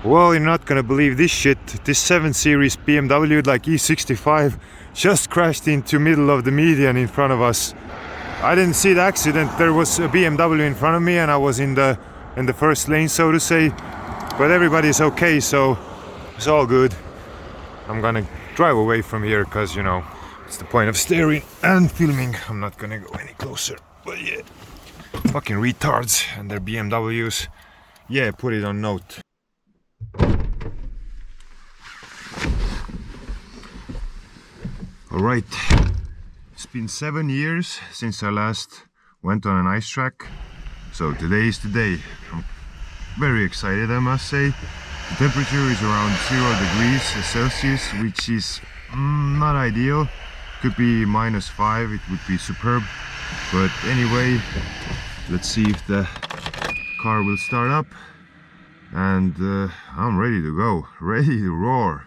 Well, you're not gonna believe this shit. This 7 Series BMW, like E65, just crashed into middle of the median in front of us. I didn't see the accident. There was a BMW in front of me and I was in the first lane, so to say. But everybody's okay, so it's all good. I'm gonna drive away from here because, you know, it's the point of steering and filming. I'm not gonna go any closer. But yeah, fucking retards and their BMWs. Yeah, put it on note. Alright, it's been 7 years since I last went on an ice track, so today is the day. I'm very excited, I must say. The temperature is around 0 degrees Celsius, which is not ideal. Could be -5, it would be superb. But anyway, let's see if the car will start up. And I'm ready to go, ready to roar.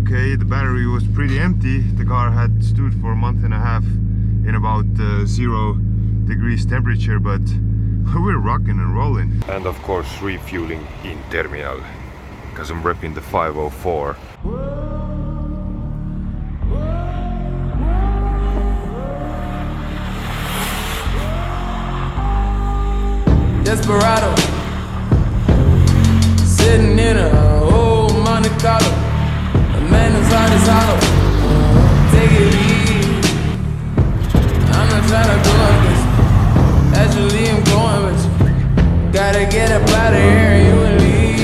Okay, the battery was pretty empty. The car had stood for a month and a half in about 0 degrees temperature, but we're rocking and rolling. And of course refueling in terminal, because I'm repping the 504. Desperado, sitting in a old Monte Carlo. A man whose heart is hollow. Take it easy. I'm not trying to go against you. Actually, I'm going with you. Gotta get up out of here and you will leave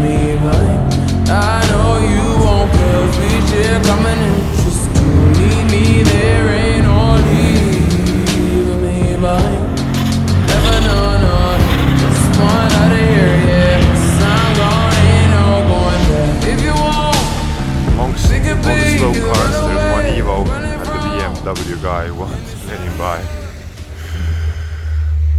me behind. I know you won't feel sweet shit coming in. Just to leave me there ain't no leaving me behind. All the slow cars, there's one Evo and the BMW guy won't let him by.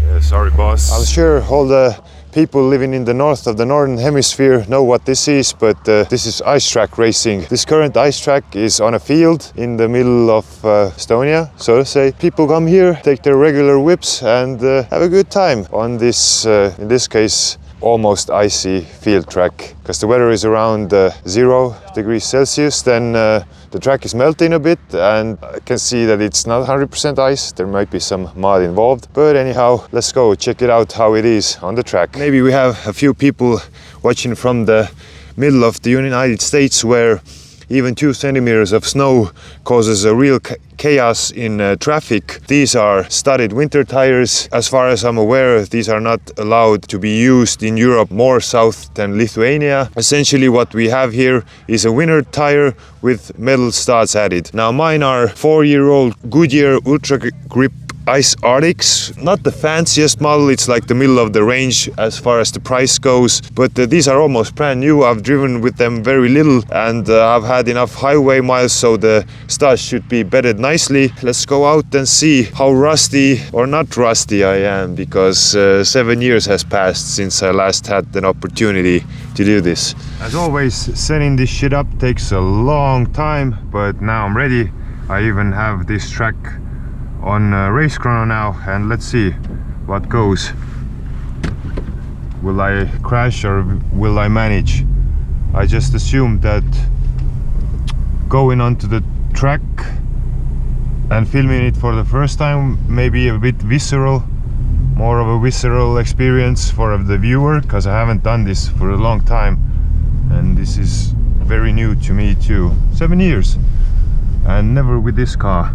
Yeah, sorry boss. I'm sure all the people living in the north of the northern hemisphere know what this is, but this is ice track racing. This current ice track is on a field in the middle of Estonia, so to say. People come here, take their regular whips and have a good time on this, in this case, almost icy field track, because the weather is around 0 degrees Celsius. Then the track is melting a bit and I can see that it's not 100% ice. There might be some mud involved, but anyhow, let's go check it out how it is on the track. Maybe we have a few people watching from the middle of the United States, where even 2 centimeters of snow causes a real chaos in traffic. These are studded winter tires. As far as I'm aware, these are not allowed to be used in Europe more south than Lithuania. Essentially what we have here is a winter tire with metal studs added. Now mine are 4-year-old Goodyear Ultra Grip Ice Arctics, not the fanciest model. It's like the middle of the range as far as the price goes, but these are almost brand new. I've driven with them very little and I've had enough highway miles, so the studs should be bedded nicely. Let's go out and see how rusty or not rusty I am, because 7 years has passed since I last had an opportunity to do this. As always, setting this shit up takes a long time, but now I'm ready. I even have this track on Race Chrono now, and let's see what goes. Will I crash or will I manage? I just assumed that going onto the track and filming it for the first time may be a bit visceral, more of a visceral experience for the viewer, because I haven't done this for a long time and this is very new to me too. 7 years and never with this car.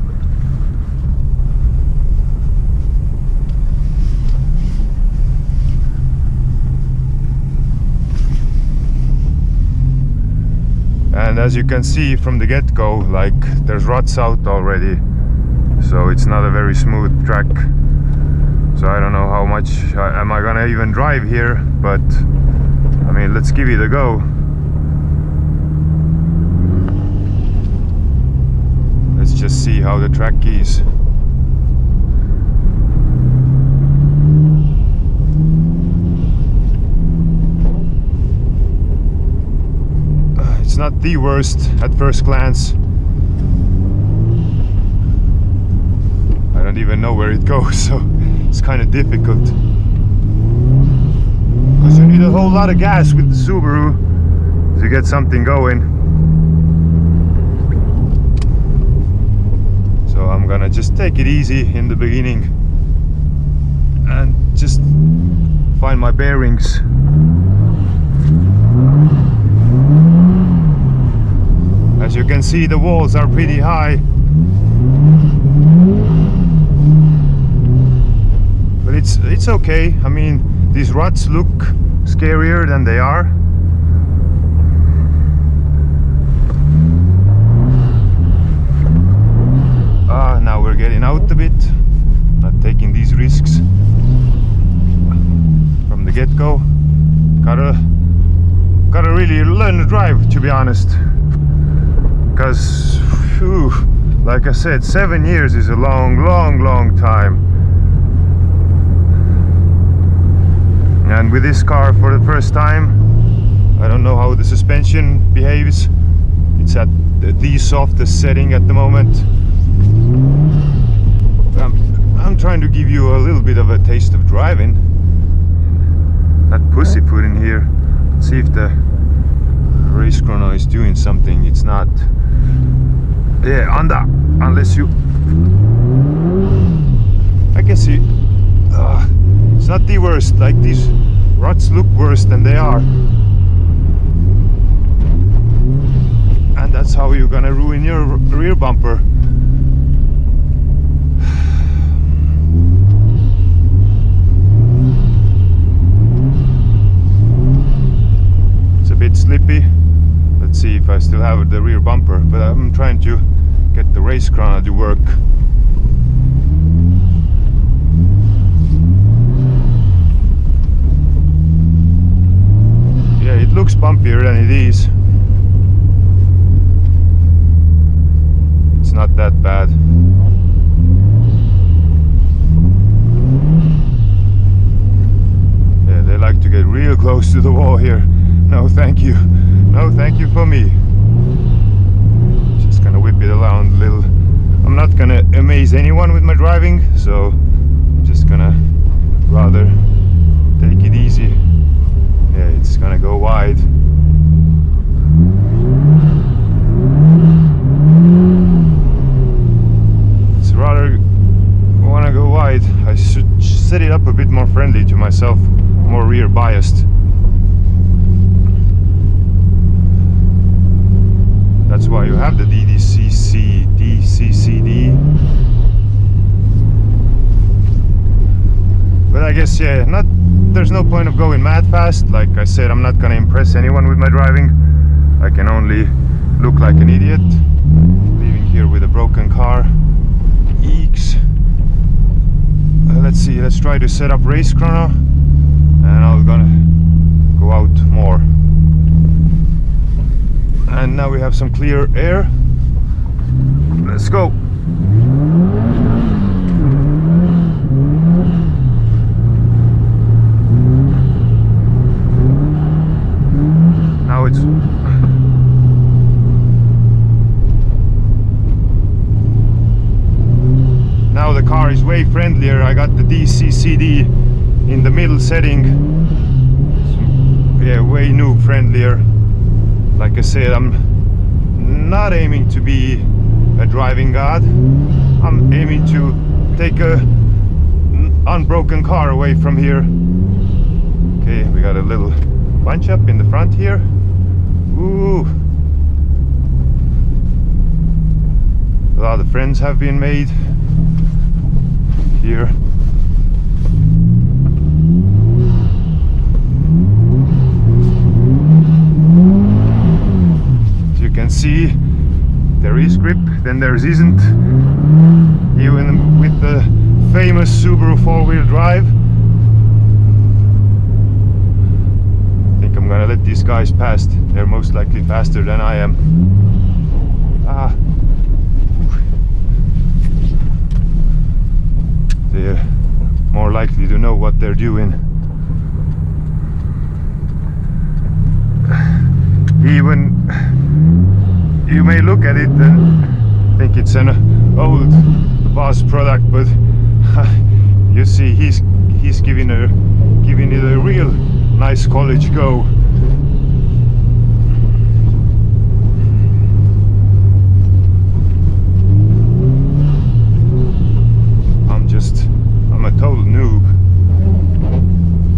And as you can see from the get-go, like, there's ruts out already, so it's not a very smooth track. So I don't know how much am I gonna even drive here, but I mean, let's give it a go. Let's just see how the track is. Not the worst at first glance. I don't even know where it goes, so it's kind of difficult. Because you need a whole lot of gas with the Subaru to get something going. So I'm gonna just take it easy in the beginning and just find my bearings. As you can see, the walls are pretty high. But it's okay. I mean, these ruts look scarier than they are. Now we're getting out a bit, not taking these risks from the get-go. Gotta really learn to drive, to be honest, because like I said, 7 years is a long time. And with this car for the first time, I don't know how the suspension behaves. It's at the softest setting at the moment. I'm trying to give you a little bit of a taste of driving. That pussyfoot in here. Let's see if the race chrono is doing something. It's not. Yeah, unless you. I can see. It's not the worst. Like, these ruts look worse than they are. And that's how you're gonna ruin your rear bumper. It's a bit slippy. Let's see if I still have the rear bumper, but I'm trying to get the race chrono to work. Yeah, it looks bumpier than it is. It's not that bad. Yeah, they like to get real close to the wall here. No thank you. No thank you for me. Just gonna whip it around a little. I'm not gonna amaze anyone with my driving, so I'm just gonna rather take it easy. Yeah, it's gonna go wide. It's rather wanna go wide. I should set it up a bit more friendly to myself, more rear biased. That's why you have the DCCD. But I guess, yeah, there's no point of going mad fast. Like I said, I'm not gonna impress anyone with my driving. I can only look like an idiot leaving here with a broken car. Eeks. Let's see, let's try to set up race chrono, and I'm gonna go out more. And now we have some clear air. Let's go. Now it's now the car is way friendlier. I got the DCCD in the middle setting. Yeah, way noob friendlier. Like I said, I'm not aiming to be a driving god. I'm aiming to take a unbroken car away from here. Okay, we got a little bunch up in the front here. Ooh. A lot of friends have been made here. See, there is grip, then there isn't. Even with the famous Subaru 4-wheel drive. I think I'm gonna let these guys pass. They're most likely faster than I am. They're more likely to know what they're doing. Even you may look at it and think it's an old Boss product, but You see, he's giving it a real nice college go. I'm a total noob,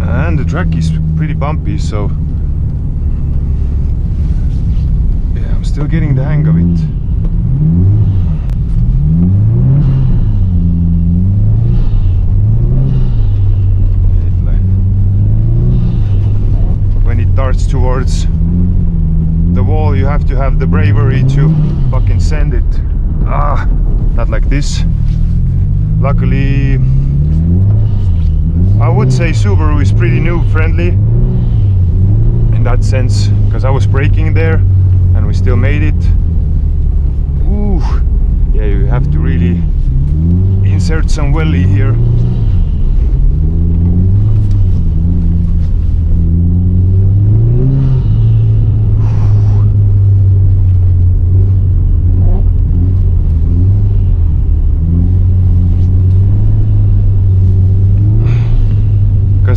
and the track is pretty bumpy, so yeah, I'm still getting the hang of it. When it darts towards the wall, you have to have the bravery to fucking send it. Not like this. Luckily, I would say Subaru is pretty noob friendly in that sense, because I was braking there and we still made it. Ooh, yeah, you have to really insert some welly here.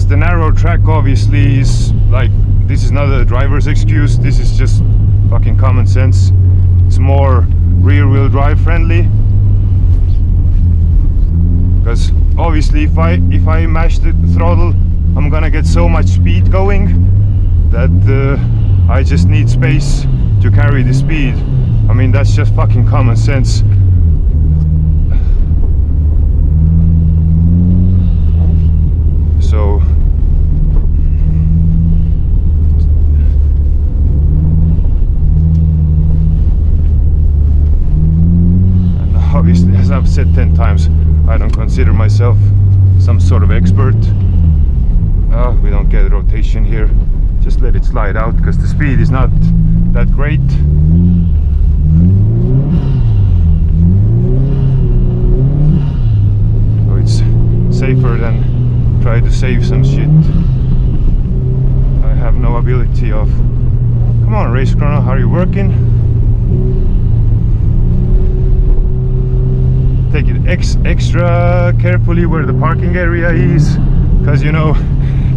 The narrow track obviously is like, this is not a driver's excuse, this is just fucking common sense. It's more rear wheel drive friendly, because obviously if I mash the throttle, I'm gonna get so much speed going that I just need space to carry the speed. I mean, that's just fucking common sense. So obviously, as I've said 10 times, I don't consider myself some sort of expert. We don't get rotation here. Just let it slide out, because the speed is not that great. So it's safer than try to save some shit. I have no ability of... Come on, Race Chrono, are you working? Take it extra carefully where the parking area is, because you know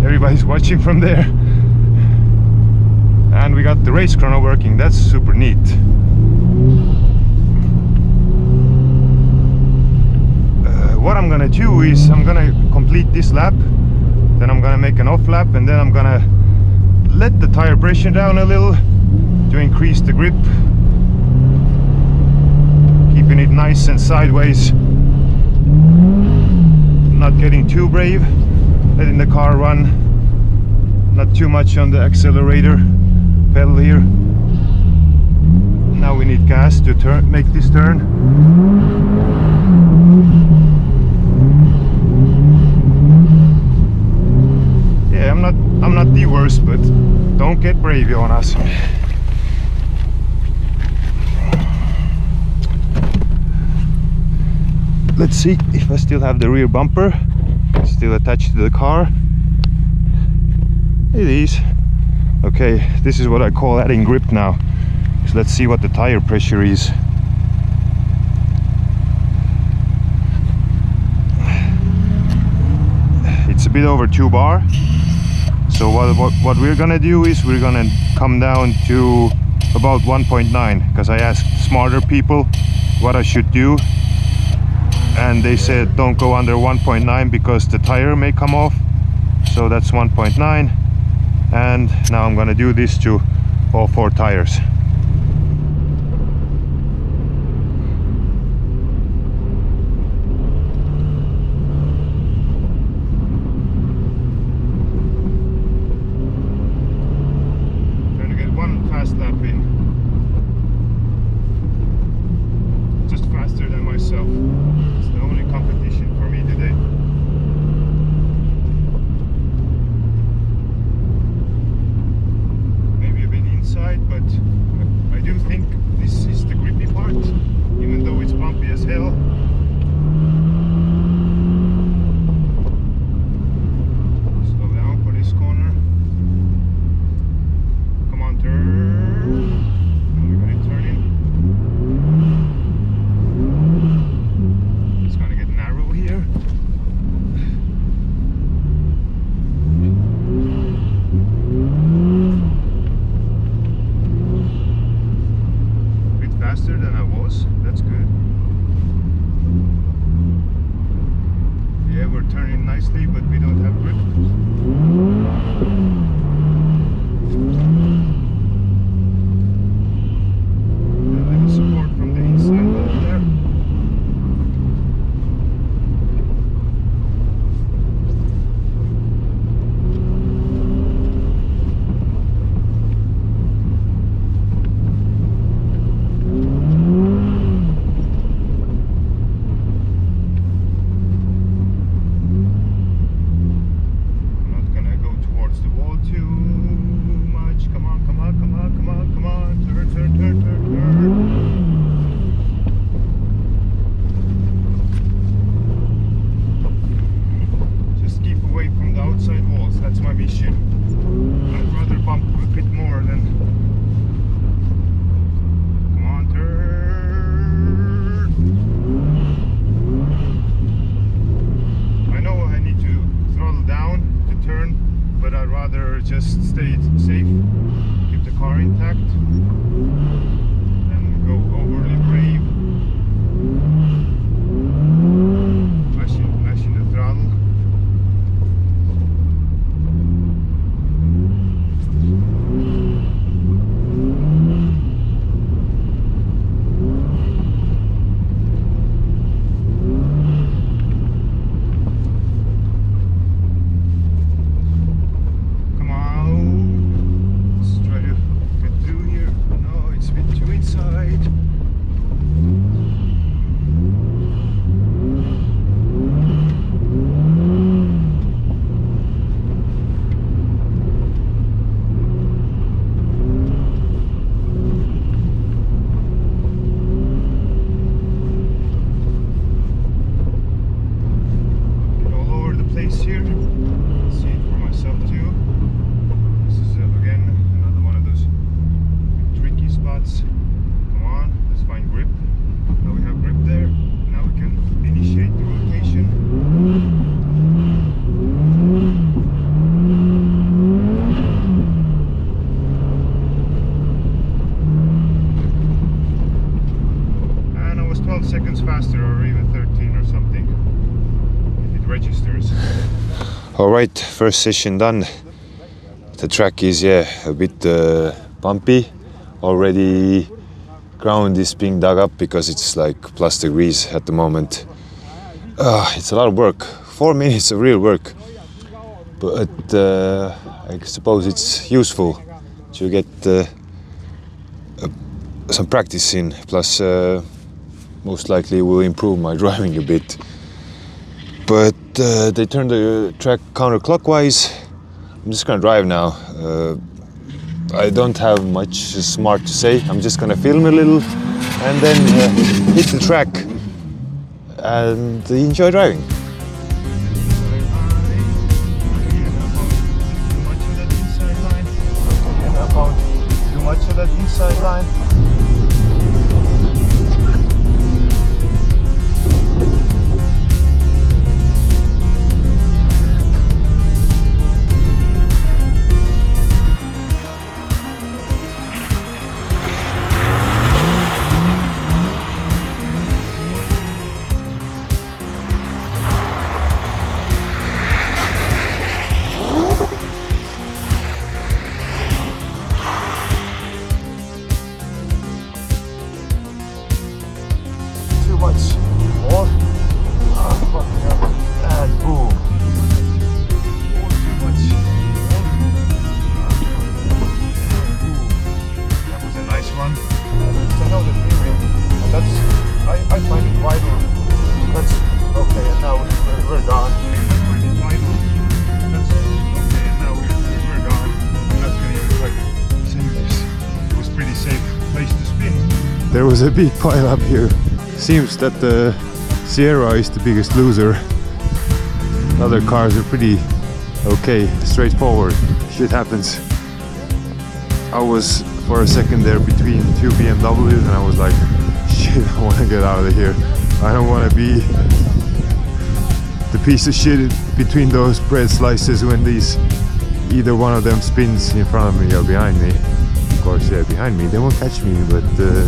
everybody's watching from there. And we got the Race Chrono working. That's super neat. What I'm gonna do is I'm gonna complete this lap, then I'm gonna make an off lap, and then I'm gonna let the tire pressure down a little to increase the grip, keeping it nice and sideways, not getting too brave, letting the car run, not too much on the accelerator pedal here. Now we need gas to make this turn. Yeah, I'm not the worst, but don't get brave on us. Let's see if I still have the rear bumper still attached to the car. It is. Okay, this is what I call adding grip now. So let's see what the tire pressure is. It's a bit over 2 bar. So what we're gonna do is we're gonna come down to about 1.9, because I asked smarter people what I should do, and they said don't go under 1.9 because the tire may come off. So that's 1.9, and now I'm gonna do this to all 4 tires. Trying to get one fast lap in, just faster than myself. It's the only competition for me today. Maybe a bit inside, but nicely, but we don't have grip. A little support from the inside wall there. That's my mission. I'd rather bump a bit more than... Come on, turn! I know I need to throttle down to turn, but I'd rather just stay safe, keep the car intact, and go overly brave. Mashing the throttle. Come on, let's find grip. Now we have grip there. Now we can initiate the rotation. And I was 12 seconds faster, or even 13 or something, if it registers. Alright, first session done. The track is a bit bumpy. Already ground is being dug up because it's like plus degrees at the moment. It's a lot of work. 4 minutes of real work, but I suppose it's useful to get some practice in, plus most likely will improve my driving a bit. But they turned the track counterclockwise. I'm just gonna drive now. I don't have much smart to say. I'm just gonna film a little and then hit the track and enjoy driving. Too much of that inside line. Much more. And boom. Too much. That was a nice one. I know the feeling. That's I find it vital. That's okay, and now we're gone. I find it vital. That's okay, and now we're gone. I'm not gonna even try to save this. It was pretty safe place to spin. There was a big pile up here. Seems that the Sierra is the biggest loser. Other cars are pretty okay, straightforward. Shit happens. I was for a second there between two BMWs and I was like, shit, I want to get out of here. I don't want to be the piece of shit between those bread slices when either one of them spins in front of me or behind me. Of course, yeah, behind me, they won't catch me, but there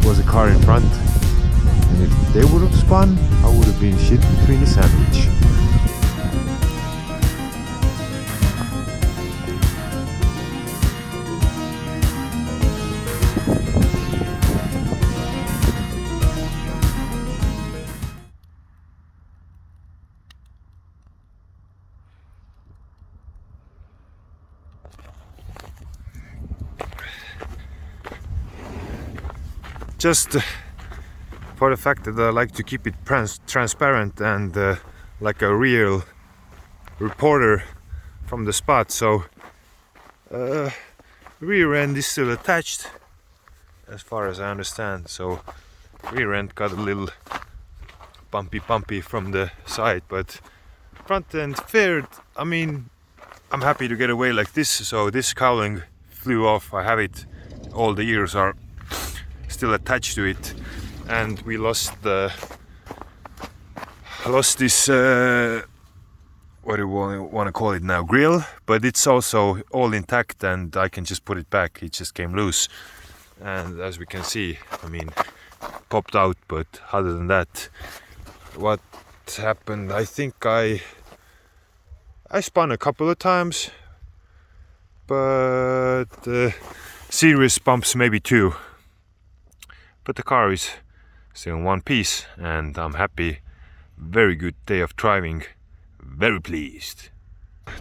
was a car in front, and if they would have spun, I would have been shit between the sandwich. just for the fact that I like to keep it transparent and like a real reporter from the spot. So rear end is still attached as far as I understand, so rear end got a little bumpy from the side, but front end fared. I mean, I'm happy to get away like this. So this cowling flew off. I have it, all the ears are still attached to it, and we lost this what do you want to call it now, grill, but it's also all intact and I can just put it back. It just came loose, and as we can see, I mean, popped out. But other than that, what happened, I think I spun a couple of times, but serious bumps maybe 2, but the car is still in one piece and I'm happy. Very good day of driving, very pleased.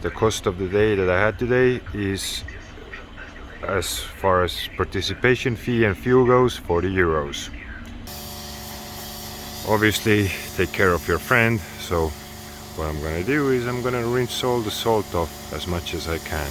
The cost of the day that I had today is, as far as participation fee and fuel goes, 40 euros. Obviously take care of your friend, so what I'm gonna do is I'm gonna rinse all the salt off as much as I can.